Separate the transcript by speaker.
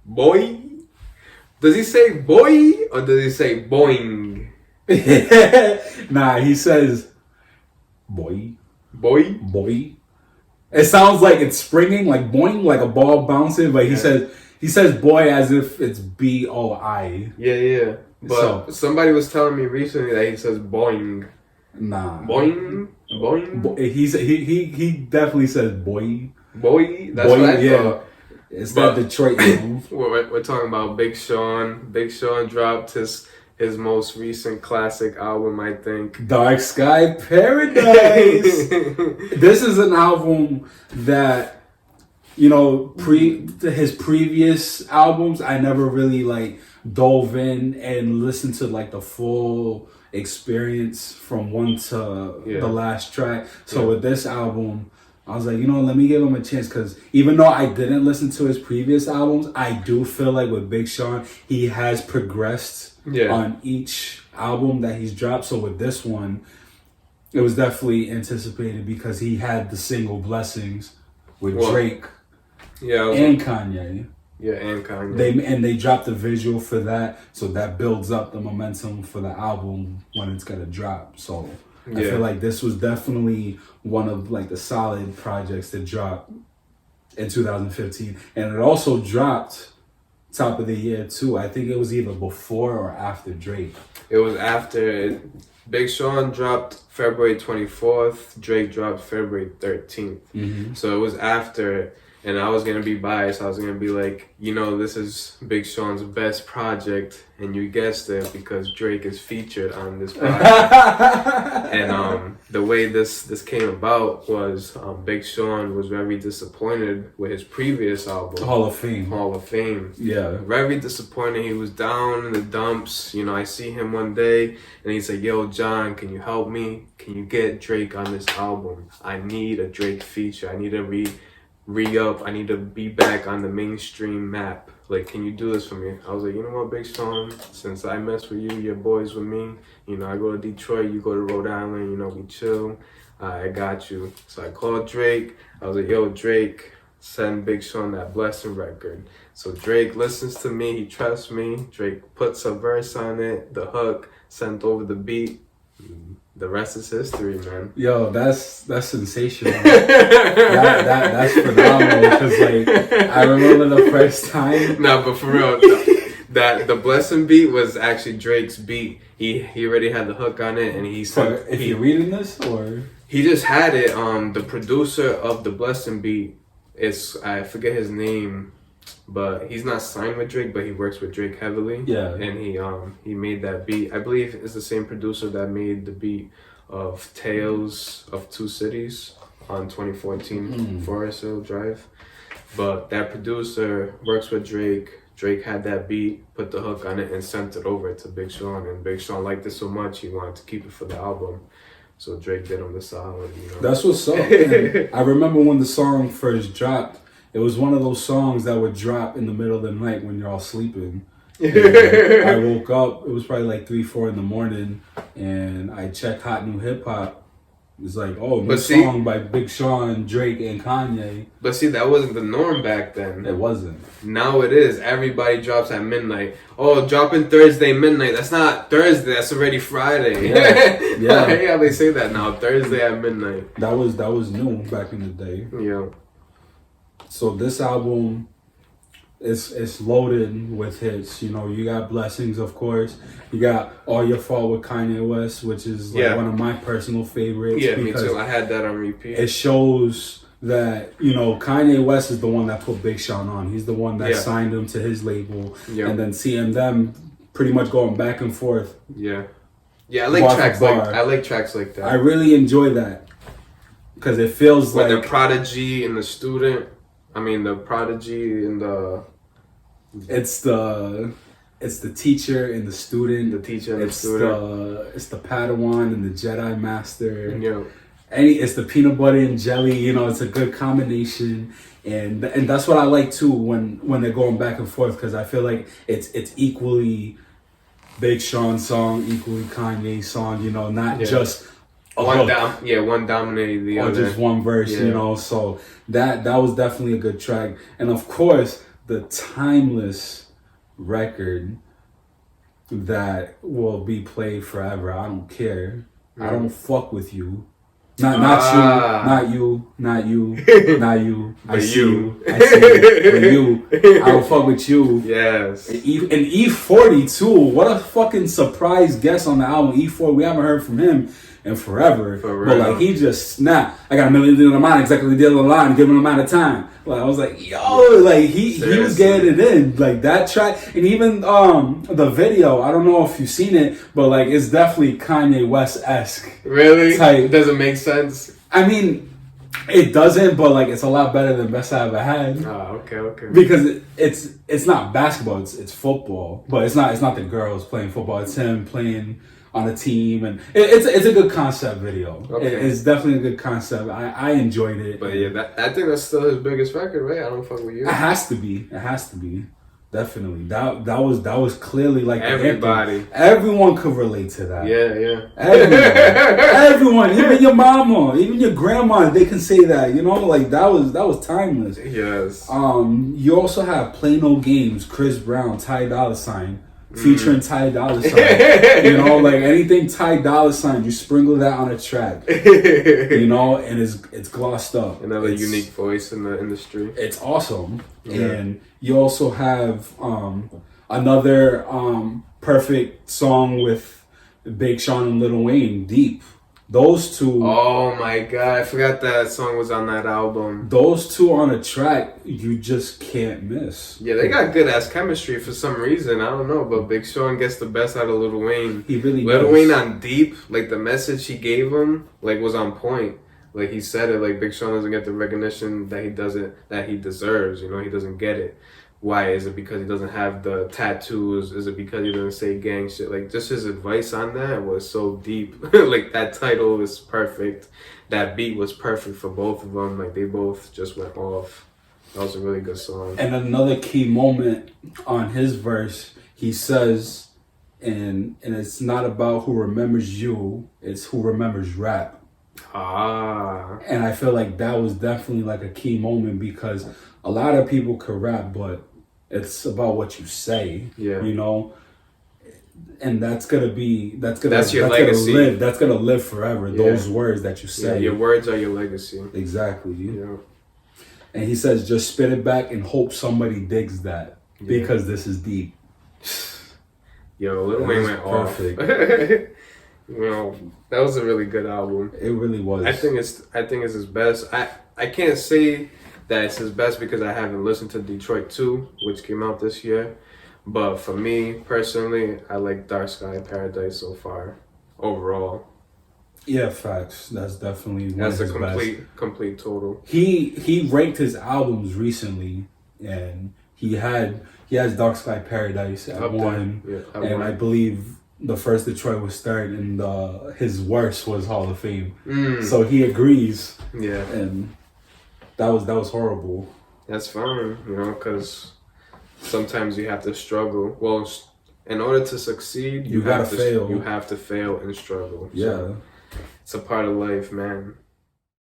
Speaker 1: Boy. Does he say boy or does he say boing?
Speaker 2: Nah, he says boy.
Speaker 1: Boy?
Speaker 2: Boy. It sounds like it's springing, like boing, like a ball bouncing, but he says boy as if it's BOI.
Speaker 1: Yeah. But somebody was telling me recently that he says boing.
Speaker 2: Nah.
Speaker 1: Boing? Boing?
Speaker 2: He definitely says boy.
Speaker 1: Boy? That's
Speaker 2: boy,
Speaker 1: what I
Speaker 2: yeah.
Speaker 1: thought.
Speaker 2: It's that Detroit move.
Speaker 1: We're talking about Big Sean. Big Sean dropped his most recent classic album, I think.
Speaker 2: Dark Sky Paradise. This is an album that, you know, his previous albums, I never really like dove in and listened to like the full experience from one to the last track. So with this album, I was like, you know, let me give him a chance, because even though I didn't listen to his previous albums, I do feel like with Big Sean, he has progressed on each album that he's dropped. So with this one, it was definitely anticipated because he had the single Blessings with Drake and Kanye.
Speaker 1: Yeah, and Kanye.
Speaker 2: They dropped the visual for that, so that builds up the momentum for the album when it's gonna drop. So I feel like this was definitely one of like the solid projects that dropped in 2015, and it also dropped top of the year too. I think it was either before or after Drake.
Speaker 1: It was after. Big Sean dropped February 24th. Drake dropped February 13th.
Speaker 2: Mm-hmm.
Speaker 1: So it was after. And I was going to be biased. I was going to be like, you know, this is Big Sean's best project. And you guessed it, because Drake is featured on this project. And the way this came about was Big Sean was very disappointed with his previous album.
Speaker 2: Hall of Fame.
Speaker 1: Yeah. Very disappointed. He was down in the dumps. You know, I see him one day and he's like, yo, John, can you help me? Can you get Drake on this album? I need a Drake feature. I need to re-up. I need to be back on the mainstream map. Like, can you do this for me? I was like, you know what, Big Sean, since I mess with you, your boys with me, you know, I go to Detroit, you go to Rhode Island, you know, we chill, I got you. So I called Drake. I was like, yo, Drake, send Big Sean that Blessing record. So Drake listens to me, he trusts me. Drake puts a verse on it, the hook, sent over the beat. The rest is history, man.
Speaker 2: Yo, that's sensational. That's phenomenal, because like I remember the first time.
Speaker 1: No, but for real, that the Blessing beat was actually Drake's beat. He already had the hook on it, and he said,
Speaker 2: if you're reading this, or
Speaker 1: he just had it. The producer of the Blessing beat is, I forget his name, but he's not signed with Drake, but he works with Drake heavily.
Speaker 2: Yeah.
Speaker 1: And he made that beat. I believe it's the same producer that made the beat of Tales of Two Cities on 2014 Forest Hill Drive. But that producer works with Drake. Drake had that beat, put the hook on it, and sent it over to Big Sean. And Big Sean liked it so much, he wanted to keep it for the album. So Drake did him the solid, you know.
Speaker 2: That's what's up. I remember when the song first dropped, it was one of those songs that would drop in the middle of the night when you're all sleeping. I woke up, it was probably like 3-4 in the morning, and I checked Hot New Hip Hop. It was like, oh, new song by Big Sean, Drake, and Kanye.
Speaker 1: But see, that wasn't the norm back then.
Speaker 2: It wasn't.
Speaker 1: Now it is. Everybody drops at midnight. Oh, dropping Thursday midnight. That's not Thursday. That's already Friday. Yeah. I hate how they say that now. Thursday at midnight.
Speaker 2: That was new back in the day.
Speaker 1: Yeah.
Speaker 2: So this album, it's loaded with hits. You know, you got Blessings, of course. You got All Your Fault with Kanye West, which is like one of my personal favorites.
Speaker 1: Yeah, me too. I had that on repeat.
Speaker 2: It shows that, you know, Kanye West is the one that put Big Sean on. He's the one that signed him to his label. Yeah. And then seeing them pretty much going back and forth.
Speaker 1: Yeah. Yeah, I like tracks like that.
Speaker 2: I really enjoy that. Because it feels like
Speaker 1: the prodigy and the student. I mean, the prodigy and the...
Speaker 2: It's the teacher and the student.
Speaker 1: The teacher and the student.
Speaker 2: It's the Padawan and the Jedi Master.
Speaker 1: Yeah.
Speaker 2: It's the peanut butter and jelly. You know, it's a good combination, and that's what I like too when they're going back and forth, because I feel like it's equally Big Sean song, equally Kanye song. You know, not just
Speaker 1: one dominated the
Speaker 2: or
Speaker 1: other,
Speaker 2: just one verse. You know, so that was definitely a good track, and of course the timeless record that will be played forever. I don't care. I don't fuck with you. Not you, not you. I
Speaker 1: But
Speaker 2: see
Speaker 1: you.
Speaker 2: you. I see you. But you. I don't fuck with you.
Speaker 1: Yes.
Speaker 2: And E40 too. What a fucking surprise guest on the album. E40. We haven't heard from him in forever.
Speaker 1: For
Speaker 2: But
Speaker 1: real.
Speaker 2: like he just snapped. I got $1 million in mind, exactly the other line, given amount of time. Like I was like, yo, like he was getting it in. Like that track, and even the video, I don't know if you've seen it, but like it's definitely Kanye West-esque.
Speaker 1: Really?
Speaker 2: Type.
Speaker 1: Doesn't make sense.
Speaker 2: I mean, it doesn't, but like it's a lot better than Best I Ever Had.
Speaker 1: Oh, okay.
Speaker 2: Because it's not basketball, it's football. But it's not the girls playing football. It's him playing on a team, and it's a good concept video.
Speaker 1: Okay.
Speaker 2: It's definitely a good concept. I enjoyed it.
Speaker 1: But yeah, I think that's still his biggest record, right? I don't fuck with you.
Speaker 2: It has to be. Definitely. That was clearly like the
Speaker 1: Everybody.
Speaker 2: anthem. Everyone could relate to that.
Speaker 1: Yeah.
Speaker 2: Everyone, even your mama, even your grandma, they can say that. You know, like that was timeless.
Speaker 1: Yes.
Speaker 2: You also have Play No Games, Chris Brown, Ty Dolla $ign, featuring Ty Dolla $ign. You know, like anything Ty Dolla $ign, you sprinkle that on a track. You know, and it's glossed up.
Speaker 1: Another
Speaker 2: It's-
Speaker 1: unique voice in the industry.
Speaker 2: It's awesome.
Speaker 1: Yeah.
Speaker 2: And you also have another perfect song with Big Sean and Lil Wayne, Deep. Those two.
Speaker 1: Oh my god, I forgot that song was on that album.
Speaker 2: Those two on a track, you just can't miss.
Speaker 1: Yeah, they got good ass chemistry for some reason. I don't know, but Big Sean gets the best out of Lil Wayne.
Speaker 2: He really
Speaker 1: Lil
Speaker 2: does.
Speaker 1: Wayne on Deep, like the message he gave him, like was on point. Like he said it, like Big Sean doesn't get the recognition that he deserves. You know, he doesn't get it. Why? Is it because he doesn't have the tattoos? Is it because he doesn't say gang shit? Like just his advice on that was so deep. Like that title was perfect. That beat was perfect for both of them. Like they both just went off. That was a really good song.
Speaker 2: And another key moment on his verse, he says, and it's not about who remembers you, it's who remembers rap.
Speaker 1: Ah.
Speaker 2: And I feel like that was definitely like a key moment because a lot of people could rap, but it's about what you say.
Speaker 1: Yeah.
Speaker 2: You know? And that's your
Speaker 1: legacy.
Speaker 2: That's gonna live forever.
Speaker 1: Yeah.
Speaker 2: Those words that you
Speaker 1: Yeah,
Speaker 2: say.
Speaker 1: your words are your legacy.
Speaker 2: Exactly.
Speaker 1: Yeah.
Speaker 2: And he says, just spit it back and hope somebody digs that.
Speaker 1: Yeah.
Speaker 2: Because this is deep.
Speaker 1: Yo, Lil
Speaker 2: That
Speaker 1: Wayne
Speaker 2: was
Speaker 1: went
Speaker 2: perfect.
Speaker 1: off. You know, that was a really good album.
Speaker 2: It really was.
Speaker 1: I think it's his best. I can't say that it's his best because I haven't listened to Detroit 2, which came out this year. But for me personally, I like Dark Sky Paradise so far. Overall,
Speaker 2: Yeah, facts. That's definitely one
Speaker 1: that's
Speaker 2: of
Speaker 1: a
Speaker 2: his best.
Speaker 1: complete total.
Speaker 2: He ranked his albums recently, and he has Dark Sky Paradise at
Speaker 1: Up there.
Speaker 2: one,
Speaker 1: Yeah, at
Speaker 2: and
Speaker 1: one.
Speaker 2: I believe the first Detroit was third, and his worst was Hall of Fame. So he agrees,
Speaker 1: Yeah,
Speaker 2: and that was horrible.
Speaker 1: that's fine. You know, because sometimes you have to struggle. Well, in order to succeed,
Speaker 2: You gotta
Speaker 1: have to
Speaker 2: fail.
Speaker 1: You have to fail and struggle. So
Speaker 2: Yeah.
Speaker 1: it's a part of life, man.